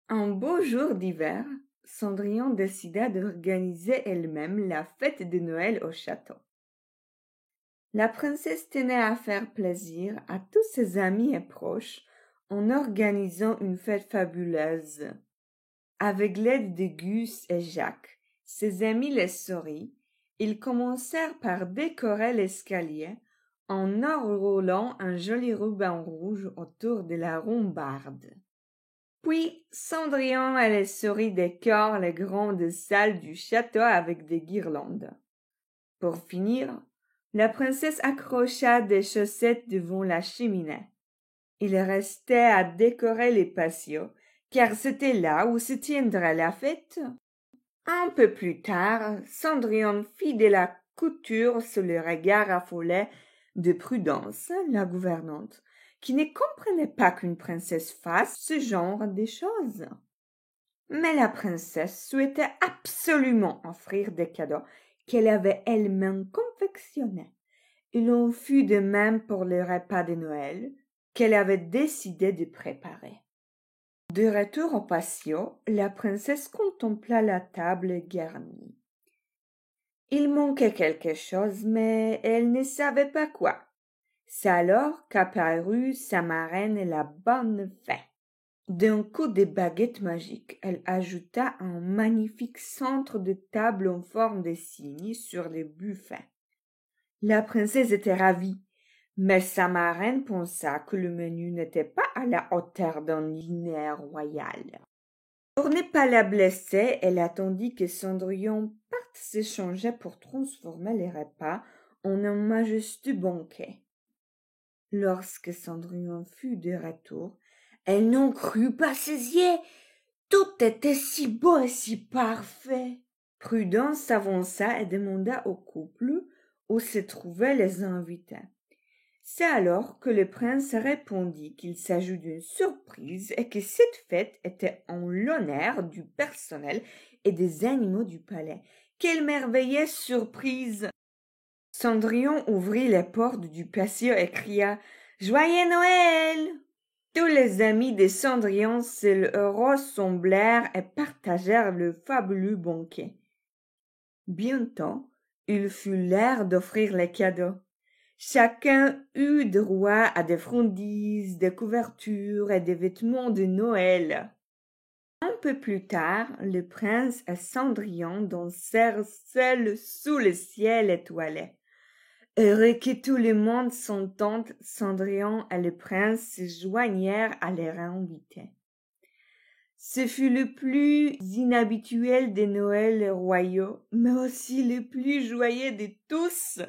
Un beau jour d'hiver, Cendrillon décida d'organiser elle-même la fête de Noël au château. La princesse tenait à faire plaisir à tous ses amis et proches en organisant une fête fabuleuse. Avec l'aide de Gus et Jacques, ses amis les souris, ils commencèrent par décorer l'escalier en enroulant un joli ruban rouge autour de la rambarde. Puis Cendrillon et les souris décorent les grandes salles du château avec des guirlandes. Pour finir, la princesse accrocha des chaussettes devant la cheminée. Il restait à décorer les patios, car c'était là où se tiendrait la fête. Un peu plus tard, Cendrillon fit de la couture sous le regard affolé de Prudence, la gouvernante, qui ne comprenait pas qu'une princesse fasse ce genre de choses. Mais la princesse souhaitait absolument offrir des cadeaux qu'elle avait elle-même confectionnés. Il en fut de même pour le repas de Noël qu'elle avait décidé de préparer. De retour au patio, la princesse contempla la table garnie. Il manquait quelque chose, mais elle ne savait pas quoi. C'est alors qu'apparut sa marraine la bonne fée. D'un coup de baguette magique, elle ajouta un magnifique centre de table en forme de cygne sur le buffet. La princesse était ravie, mais sa marraine pensa que le menu n'était pas à la hauteur d'un dîner royal. Pour ne pas la blesser, elle attendit que Cendrillon parte s'échanger pour transformer les repas en un majestueux banquet. Lorsque Cendrillon fut de retour, elle n'en crut pas ses yeux. Tout était si beau et si parfait. Prudence s'avança et demanda au couple où se trouvaient les invités. C'est alors que le prince répondit qu'il s'agit d'une surprise et que cette fête était en l'honneur du personnel et des animaux du palais. Quelle merveilleuse surprise! Cendrillon ouvrit les portes du patio et cria « Joyeux Noël !» Tous les amis de Cendrillon se ressemblèrent et partagèrent le fabuleux banquet. Bientôt, il fut l'heure d'offrir les cadeaux. Chacun eut droit à des friandises, des couvertures et des vêtements de Noël. Un peu plus tard, le prince et Cendrillon dansèrent seuls sous le ciel étoilé. Heureux que tout le monde s'entende, Cendrillon et le prince se joignèrent à leur invité. Ce fut le plus inhabituel des Noëls royaux, mais aussi le plus joyeux de tous.